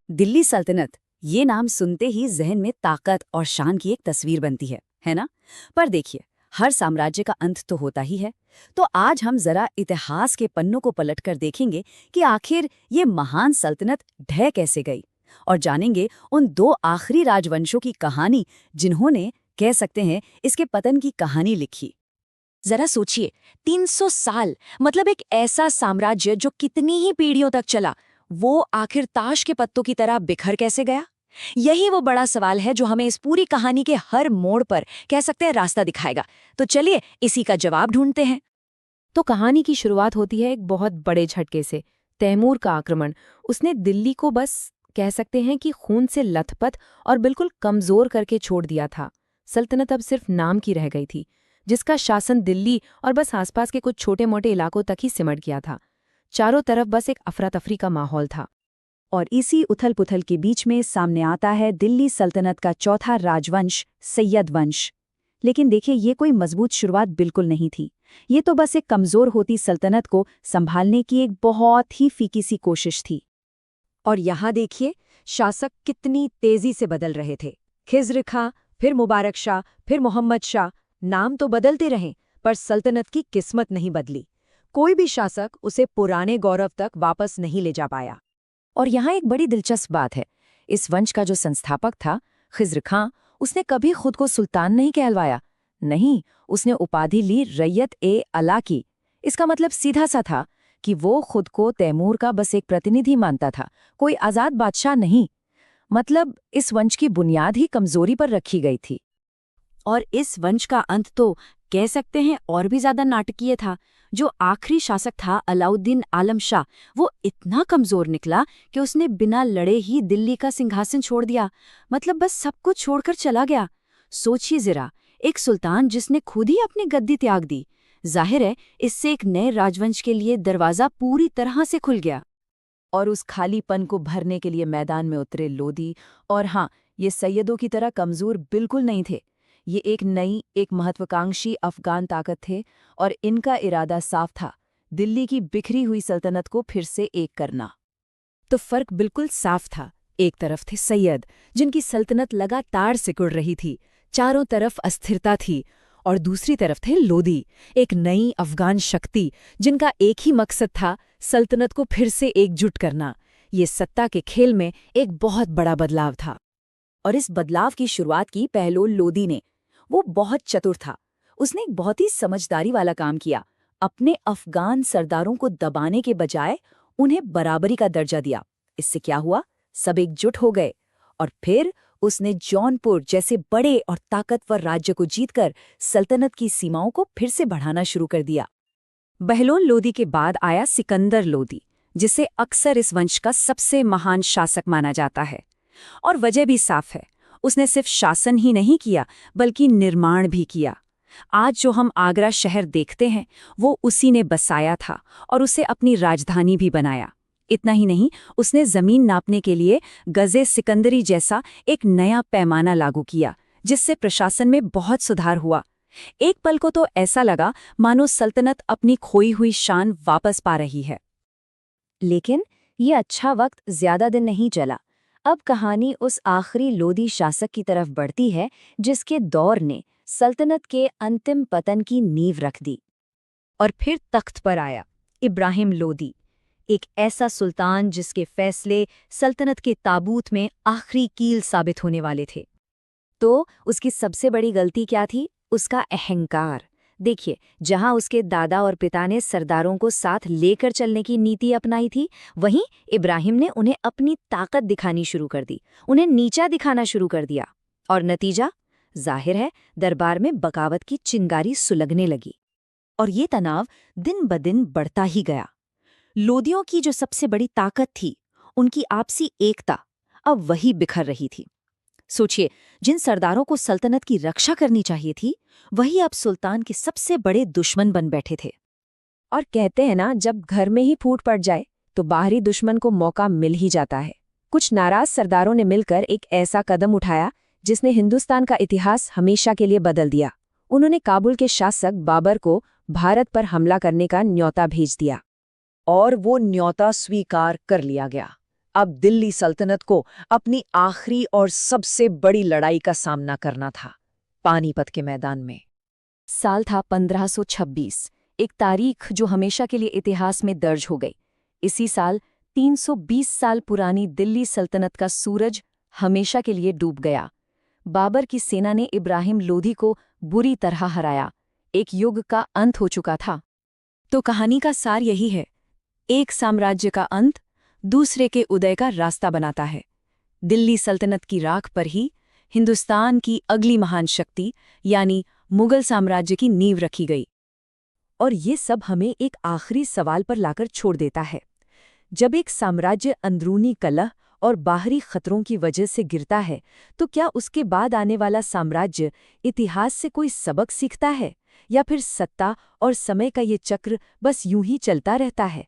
दिल्ली सल्तनत, ये नाम सुनते ही जहन में ताकत और शान की एक तस्वीर बनती है ना? पर देखिए, हर साम्राज्य का अंत तो होता ही है। तो आज हम जरा इतिहास के पन्नों को पलटकर देखेंगे कि आखिर ये महान सल्तनत ढह कैसे गई, और जानेंगे उन दो आखिरी राजवंशों की कहानी जिन्होंने, कह सकते हैं, इसके पतन की कहानी लिखी। जरा सोचिए, 300 साल, मतलब एक ऐसा साम्राज्य जो कितनी ही पीढ़ियों तक चला, वो आखिर ताश के पत्तों की तरह बिखर कैसे गया? यही वो बड़ा सवाल है जो हमें इस पूरी कहानी के हर मोड़ पर, कह सकते हैं, रास्ता दिखाएगा। तो चलिए इसी का जवाब ढूंढते हैं। तो कहानी की शुरुआत होती है एक बहुत बड़े झटके से, तैमूर का आक्रमण। उसने दिल्ली को बस, कह सकते हैं कि खून से लथपथ और बिल्कुल कमजोर करके छोड़ दिया था। सल्तनत अब सिर्फ नाम की रह गई थी, जिसका शासन दिल्ली और बस आसपास के कुछ छोटे मोटे इलाकों तक ही सिमट गया था। चारों तरफ बस एक अफरा तफरी का माहौल था। और इसी उथल पुथल के बीच में सामने आता है दिल्ली सल्तनत का चौथा राजवंश, सैयद वंश। लेकिन देखिए, ये कोई मजबूत शुरुआत बिल्कुल नहीं थी। ये तो बस एक कमजोर होती सल्तनत को संभालने की एक बहुत ही फीकी सी कोशिश थी। और यहाँ देखिए, शासक कितनी तेजी से बदल रहे थे। खिज़्र खां, फिर मुबारक शाह, फिर मोहम्मद शाह। नाम तो बदलते रहे, पर सल्तनत की किस्मत नहीं बदली। कोई भी शासक उसे पुराने गौरव तक वापस नहीं ले जा पाया। और यहाँ एक बड़ी दिलचस्प बात है, इस वंश का जो संस्थापक था, खिज़्र खां, उसने कभी खुद को सुल्तान नहीं कहलवाया। नहीं, उसने उपाधि ली रैयत-ए-अला की। इसका मतलब सीधा सा था कि वो खुद को तैमूर का बस एक प्रतिनिधि मानता था, कोई आज़ाद बादशाह नहीं। मतलब इस वंश की बुनियाद ही कमजोरी पर रखी गई थी। और इस वंश का अंत तो, कह सकते हैं, और भी ज्यादा नाटकीय था। जो आखिरी शासक था, अलाउद्दीन आलम शाह, वो इतना कमजोर निकला कि उसने बिना लड़े ही दिल्ली का सिंहासन छोड़ दिया। मतलब बस सब कुछ छोड़कर चला गया। सोचिए जरा, एक सुल्तान जिसने खुद ही अपनी गद्दी त्याग दी। जाहिर है, इससे एक नए राजवंश के लिए दरवाजा पूरी तरह से खुल गया। और उस खालीपन को भरने के लिए मैदान में उतरे लोदी। और हाँ, ये सैयदों की तरह कमजोर बिल्कुल नहीं थे। ये एक नई, एक महत्वाकांक्षी अफगान ताकत थे, और इनका इरादा साफ था, दिल्ली की बिखरी हुई सल्तनत को फिर से एक करना। तो फर्क बिल्कुल साफ था। एक तरफ थे सैयद, जिनकी सल्तनत लगातार सिकुड़ रही थी, चारों तरफ अस्थिरता थी। और दूसरी तरफ थे लोदी, एक नई अफगान शक्ति, जिनका एक ही मकसद था, सल्तनत को फिर से एकजुट करना। ये सत्ता के खेल में एक बहुत बड़ा बदलाव था। और इस बदलाव की शुरुआत की पहलोल लोदी ने। वो बहुत चतुर था। उसने एक बहुत ही समझदारी वाला काम किया। अपने अफगान सरदारों को दबाने के बजाय उन्हें बराबरी का दर्जा दिया। इससे क्या हुआ? सब एकजुट हो गए। और फिर उसने जौनपुर जैसे बड़े और ताकतवर राज्य को जीतकर सल्तनत की सीमाओं को फिर से बढ़ाना शुरू कर दिया। बहलोल लोदी के बाद आया सिकंदर लोदी, जिसे अक्सर इस वंश का सबसे महान शासक माना जाता है। और वजह भी साफ है, उसने सिर्फ शासन ही नहीं किया, बल्कि निर्माण भी किया। आज जो हम आगरा शहर देखते हैं, वो उसी ने बसाया था और उसे अपनी राजधानी भी बनाया। इतना ही नहीं, उसने जमीन नापने के लिए गजे सिकंदरी जैसा एक नया पैमाना लागू किया, जिससे प्रशासन में बहुत सुधार हुआ। एक पल को तो ऐसा लगा मानो सल्तनत अपनी खोई हुई शान वापस पा रही है। लेकिन ये अच्छा वक्त ज्यादा दिन नहीं चला। अब कहानी उस आखिरी लोदी शासक की तरफ बढ़ती है, जिसके दौर ने सल्तनत के अंतिम पतन की नींव रख दी। और फिर तख्त पर आया इब्राहिम लोदी, एक ऐसा सुल्तान जिसके फैसले सल्तनत के ताबूत में आखिरी कील साबित होने वाले थे। तो उसकी सबसे बड़ी गलती क्या थी? उसका अहंकार। देखिए, जहां उसके दादा और पिता ने सरदारों को साथ लेकर चलने की नीति अपनाई थी, वहीं इब्राहिम ने उन्हें अपनी ताकत दिखानी शुरू कर दी, उन्हें नीचा दिखाना शुरू कर दिया। और नतीजा जाहिर है, दरबार में बगावत की चिंगारी सुलगने लगी। और ये तनाव दिन ब दिन बढ़ता ही गया। लोदियों की जो सबसे बड़ी ताकत थी, उनकी आपसी एकता, अब वही बिखर रही थी। सोचिए, जिन सरदारों को सल्तनत की रक्षा करनी चाहिए थी, वही अब सुल्तान के सबसे बड़े दुश्मन बन बैठे थे। और कहते हैं ना, जब घर में ही फूट पड़ जाए तो बाहरी दुश्मन को मौका मिल ही जाता है। कुछ नाराज सरदारों ने मिलकर एक ऐसा कदम उठाया जिसने हिंदुस्तान का इतिहास हमेशा के लिए बदल दिया। उन्होंने काबुल के शासक बाबर को भारत पर हमला करने का न्योता भेज दिया। और वो न्योता स्वीकार कर लिया गया। अब दिल्ली सल्तनत को अपनी आखिरी और सबसे बड़ी लड़ाई का सामना करना था, पानीपत के मैदान में। साल था 1526, एक तारीख जो हमेशा के लिए इतिहास में दर्ज हो गई। इसी साल 320 साल पुरानी दिल्ली सल्तनत का सूरज हमेशा के लिए डूब गया। बाबर की सेना ने इब्राहिम लोधी को बुरी तरह हराया। एक युग का अंत हो चुका था। तो कहानी का सार यही है, एक साम्राज्य का अंत दूसरे के उदय का रास्ता बनाता है। दिल्ली सल्तनत की राख पर ही हिंदुस्तान की अगली महान शक्ति यानी मुगल साम्राज्य की नींव रखी गई। और ये सब हमें एक आखिरी सवाल पर लाकर छोड़ देता है। जब एक साम्राज्य अंदरूनी कलह और बाहरी खतरों की वजह से गिरता है, तो क्या उसके बाद आने वाला साम्राज्य इतिहास से कोई सबक सीखता है, या फिर सत्ता और समय का ये चक्र बस यूं ही चलता रहता है?